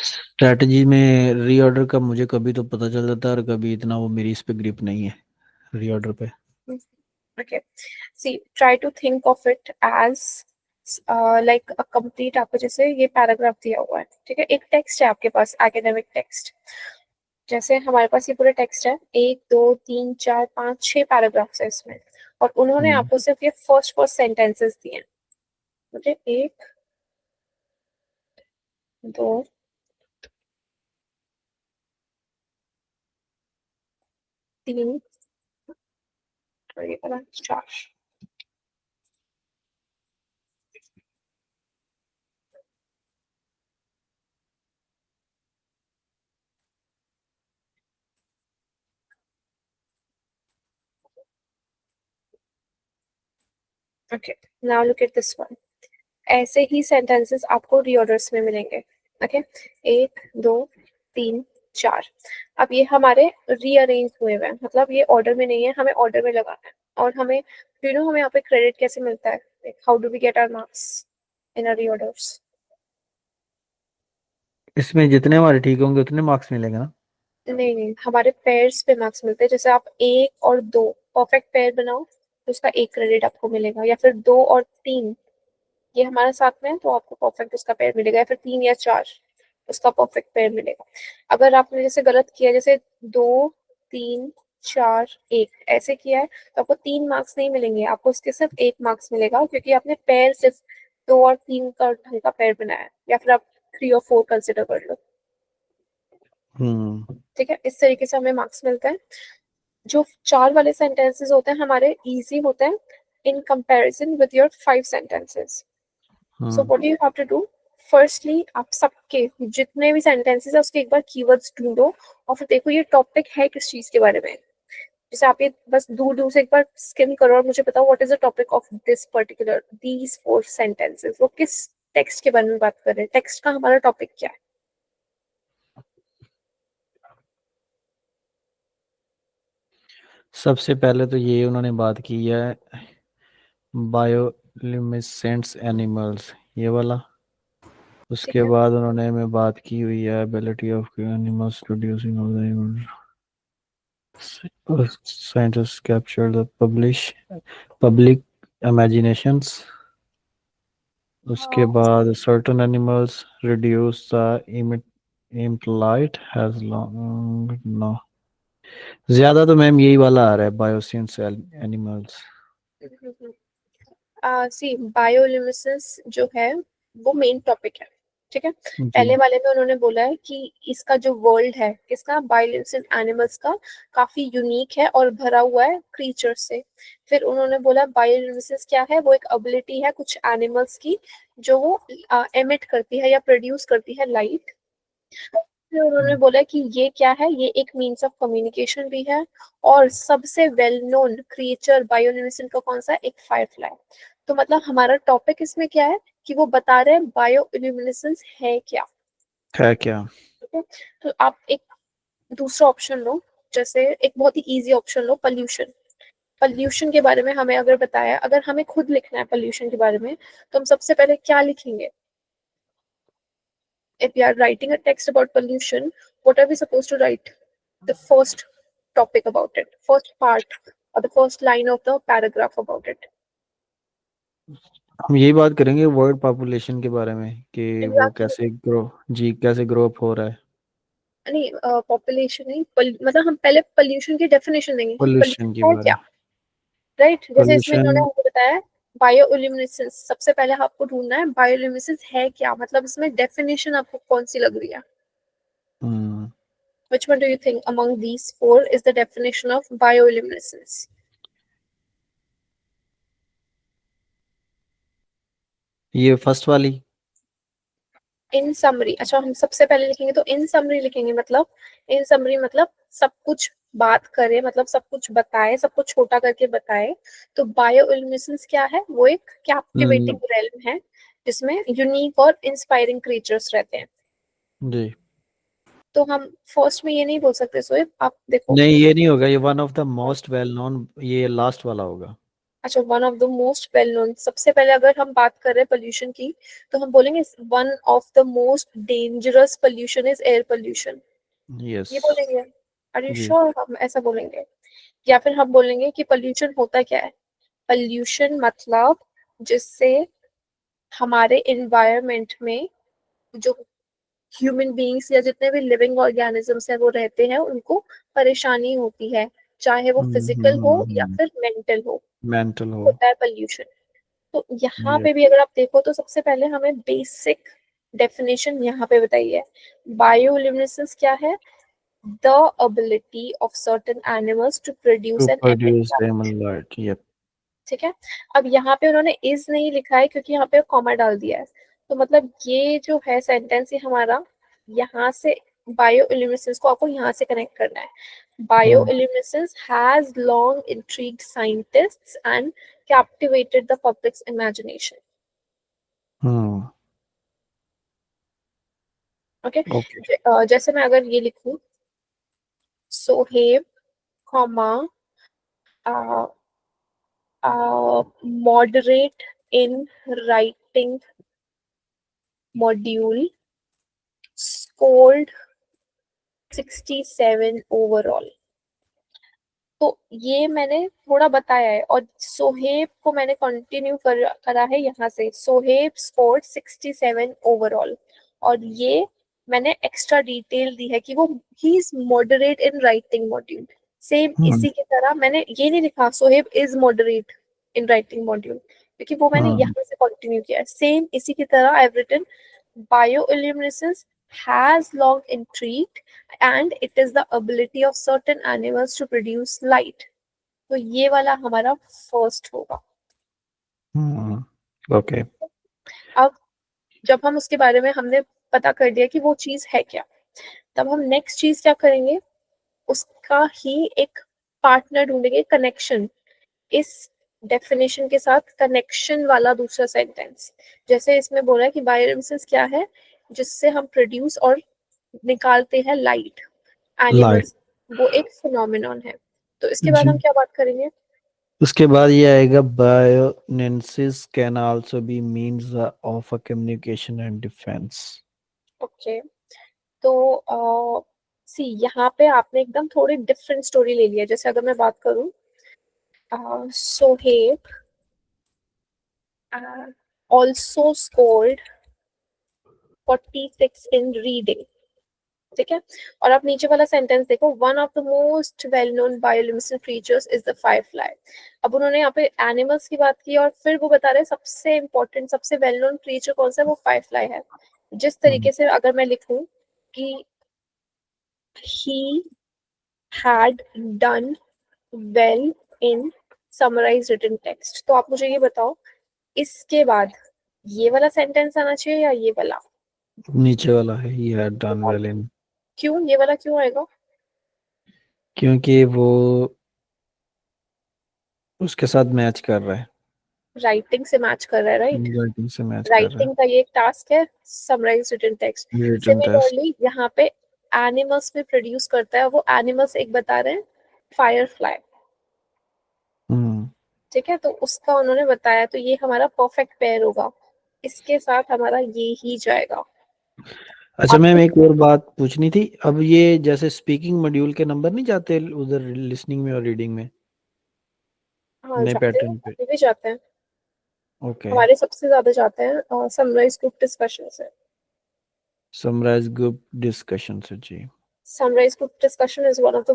Strategy में reorder का मुझे कभी तो पता चल जाता है और कभी इतना वो मेरी इस पे ग्रिप नहीं है रीऑर्डर पे। Okay. See, try to think of it as like a complete, आपको जैसे ये पैराग्राफ दिया हुआ है, ठीक है, एक टेक्स्ट है आपके पास, एकेडमिक टेक्स्ट। जैसे हमारे पास ये पूरा टेक्स्ट है, 1 2 3 4 5 6 पैराग्राफ्स है इसमें, और उन्होंने आपको सिर्फ ये फर्स्ट फर्स्ट सेंटेंसेस दिए हैं। मुझे 1 2 3 और ये वाला 4। Okay, now look at this one. ऐसे ही सेंटेंसेस आपको रीऑर्डर्स में मिलेंगे। ओके, 1 2 3 4। अब ये हमारे रीअरेंज हुए हुए हैं, मतलब ये ऑर्डर में नहीं है, हमें ऑर्डर में लगाना है। और हमें हमें यहाँ पे क्रेडिट कैसे मिलता है, how do we get our marks in our reorders? इसमें जितने हमारे ठीक होंगे उतने मार्क्स मिलेंगे ना? नहीं नहीं, हमारे पेयर्स पे मार्क्स मिलते हैं। जैसे आप 1 और 2 परफेक्ट पेयर बनाओ तो उसका 1 क्रेडिट आपको मिलेगा, या फिर 2 और 3 ये हमारे साथ में है तो आपको परफेक्ट उसका पेयर मिलेगा, या फिर 3 या 4 उसका परफेक्ट पेयर मिलेगा। अगर आपने जैसे गलत किया, जैसे 2 3 4 1 ऐसे किया है, तो आपको 3 मार्क्स नहीं मिलेंगे, आपको उसके सिर्फ 1 मार्क्स मिलेगा, क्योंकि आपने पेयर सिर्फ 2 और 3 का ढंग का पेयर बनाया है, या फिर आप 3 और 4 कंसिडर कर लो। ठीक है, इस तरीके से हमें मार्क्स मिलते हैं। जो 4 वाले सेंटेंसेस होते हैं हमारे इजी होते हैं in comparison with your 5 sentences. So what do you have to do? Firstly आप सबके जितने भी सेंटेंसेस है उसके एक बार कीवर्ड्स ढूंढो, और फिर देखो ये टॉपिक है किस चीज के बारे में। जैसे आप ये बस दूर दूर से एक बार स्किम करो और मुझे बताओ what is the topic of this particular these 4 sentences, वो किस टेक्स्ट के बारे में बात कर रहे हैं, टेक्स्ट का हमारा टॉपिक क्या है? सबसे पहले तो ये उन्होंने बात की है बायोल्यूमिनेसेंट्स एनिमल्स, ये वाला। ठीक उसके है, बाद उन्होंने में बात की हुई है ability of animals producing of the scientists capture the public imaginations. उसके बाद certain animals reduce the impolite has long no ज्यादा तो मैम यही वाला आ रहा है बायोसिंस एनिमल्स। सी बायोलिमिनेसेंस जो है वो मेन टॉपिक है, ठीक है। जी। पहले वाले में उन्होंने बोला है कि इसका जो वर्ल्ड है किसका, बायोलिमिनेसेंस एनिमल्स का, काफी यूनिक है और भरा हुआ है क्रीचर से। फिर उन्होंने बोला बायोलिमिनेसेंस क्या है, वो एक एबिलिटी है कुछ एनिमल्स की, जो वो एमिट करती है या प्रोड्यूस करती है लाइट। फिर उन्होंने बोला कि ये क्या है, ये एक मीन्स ऑफ कम्युनिकेशन भी है। और सबसे वेल नोन क्रिएचर बायोल्यूमिनेसेंट का कौन सा है, एक फायरफ्लाई। तो मतलब हमारा टॉपिक इसमें क्या है कि वो बता रहे हैं बायोल्यूमिनेसेंस है क्या। है क्या? ठीक है, तो आप एक दूसरा ऑप्शन लो, जैसे एक बहुत ही इजी ऑप्शन लो, पोल्यूशन। पोल्यूशन के बारे में हमें अगर बताया, अगर हमें खुद लिखना है पोल्यूशन के बारे में, तो हम सबसे पहले क्या लिखेंगे? if we are writing a text about pollution, what are we supposed to write? The first topic about it, first part, or the first line of the paragraph about it. हम यही बात करेंगे वर्ल्ड पॉपुलेशन के बारे में कि वो Exactly. कैसे ग्रो अप हो रहा है। नहीं, पॉपुलेशन नहीं, मतलब हम पहले पोल्यूशन की डेफिनेशन देंगे कि पोल्यूशन के पोल्यूशन है बारे। क्या। राइट, जैसे इसमें पोल्यूशन। इन्होंने हमको बताया बायोल्यूमिनेसेंस, सबसे पहले आपको ढूंढना है बायोल्यूमिनेसेंस है क्या, मतलब इसमें डेफिनेशन आपको कौन सी लग रही है। Which one do you think among these 4 is the definition of bioluminescence? ये फर्स्ट वाली। इन समरी, अच्छा हम सबसे पहले लिखेंगे तो इन समरी लिखेंगे, मतलब इन समरी मतलब सब कुछ बात करे, मतलब सब कुछ बताए, सब कुछ छोटा करके बताए। तो बायोइल्यूमिनेसेंस क्या है, वो एक कैप्टिवेटिंग रेल्म है जिसमें यूनिक और इंस्पायरिंग क्रीचर्स रहते हैं। जी। तो हम फर्स्ट में ये नहीं बोल सकते सोए, आप देखो। नहीं, ये नहीं होगा, ये one of the most well known, ये लास्ट वाला होगा। अच्छा, one of the most well known, सबसे पहले अगर हम बात कर रहे हैं पोल्यूशन की, तो हम बोलेंगे one of the most dangerous pollution is air pollution, yes ये बोलेंगे? Are you ji. श्योर हम ऐसा बोलेंगे? या फिर हम बोलेंगे कि पोल्यूशन होता क्या है? पोल्यूशन मतलब जिससे हमारे एनवायरनमेंट में जो ह्यूमन बीइंग्स या जितने भी लिविंग ऑर्गेनिजम्स हैं वो रहते हैं, उनको परेशानी होती है, चाहे वो फिजिकल हो या फिर मेंटल हो, मेंटल हो। होता है पोल्यूशन। तो यहाँ यस। पे भी अगर आप देखो तो सबसे पहले हमें बेसिक डेफिनेशन यहाँ पे बताइए, बायोल्यूमिनेसेंस क्या है? The ability of certain animals to to produce and emit produce light। Emit light. Yep. ठीक है, अब यहाँ पे उन्होंने इज नहीं लिखा है क्योंकि यहाँ पे कॉमा डाल दिया है, तो मतलब ये जो है सेंटेंस ये हमारा यहाँ से बायो इल्यूमिनेसेंस को आपको यहाँ से कनेक्ट करना है। Bioluminescence has long intrigued scientists and captivated the public's imagination। Hmm. Okay, okay. जैसे मैं अगर ये लिखूं, Sohaib comma moderate in writing module, scored 67 overall। तो ये मैंने थोड़ा बताया है, और सोहेब को मैंने कंटिन्यू करा है यहाँ से, सोहेब स्कोर्ड 67 ओवरऑल, और ये मैंने एक्स्ट्रा डिटेल दी है कि वो ही is moderate in writing module. Same इसी की तरह मैंने ये नहीं लिखा Sohaib is moderate in writing module, क्योंकि वो मैंने यहाँ से कंटिन्यू किया है। सेम इसी की तरह I have written bioluminescence has long intrigued and it is the ability of certain animals to produce light। तो ये वाला हमारा फर्स्ट होगा। ओके। अब जब हम उसके बारे में हमने पता कर दिया कि वो चीज है क्या, तब हम नेक्स्ट चीज क्या करेंगे, उसका ही एक पार्टनर ढूंढेंगे, कनेक्शन, इस डेफिनेशन के साथ कनेक्शन वाला दूसरा सेंटेंस। जैसे इसमें बोला है कि बायोएमिसेंस क्या है, जिससे हम प्रोड्यूस और निकालते हैं लाइट, लाइट। एनिमल्स, वो एक फिनोमिनॉन है। तो इसके बाद जी। हम क्या बात करेंगे? उसके बाद ये आएगा bioluminescence can also be means of a communication and defence. Okay, तो सी यहाँ पे आपने एकदम थोड़ी डिफरेंट स्टोरी ले लिया। जैसे अगर मैं बात करूँ, Sohaib also scored 46 in reading. ठीक है, और आप नीचे वाला सेंटेंस देखो, one of the most well known bioluminescent creatures is the firefly. अब उन्होंने यहाँ पे एनिमल्स की बात की और फिर वो बता रहे हैं सबसे इंपॉर्टेंट सबसे वेल नोन क्रीचर कौन सा है, वो फायरफ्लाई है। जिस तरीके से अगर मैं लिखूं कि he had done well in summarized written text, तो आप मुझे ये बताओ, इसके बाद ये वाला सेंटेंस आना चाहिए या ये वाला? नीचे वाला है he had done well in, क्यों ये वाला क्यों आएगा? क्योंकि वो उसके साथ मैच कर रहा है, राइटिंग से मैच कर रहा है, राइट? राइटिंग से मैच कर रहा राइटिंग का ये एक टास्क है, समराइज रिटन टेक्स्ट। है। Written test. सिमिलरली यहाँ पे एनिमल्स में प्रोड्यूस करता है, वो एनिमल्स एक बता रहे हैं फायरफ्लाई। ठीक है, तो उसका उन्होंने बताया, तो ये हमारा परफेक्ट पेयर होगा, इसके साथ हमारा ये ही जाएगा। अच्छा मैम, आपको एक और बात पूछनी थी। अब ये जैसे स्पीकिंग मॉड्यूल के नंबर नहीं जाते उधर लिसनिंग में और रीडिंग में, हाँ नए जाते हैं, पैटर्न पे? अभी भी जाते हैं, ओके। हमारे सबसे ज्यादा जाते हैं समराइज ग्रुप डिस्कशन से। समराइज ग्रुप डिस्कशन से जी। Summarise group discussion is one of the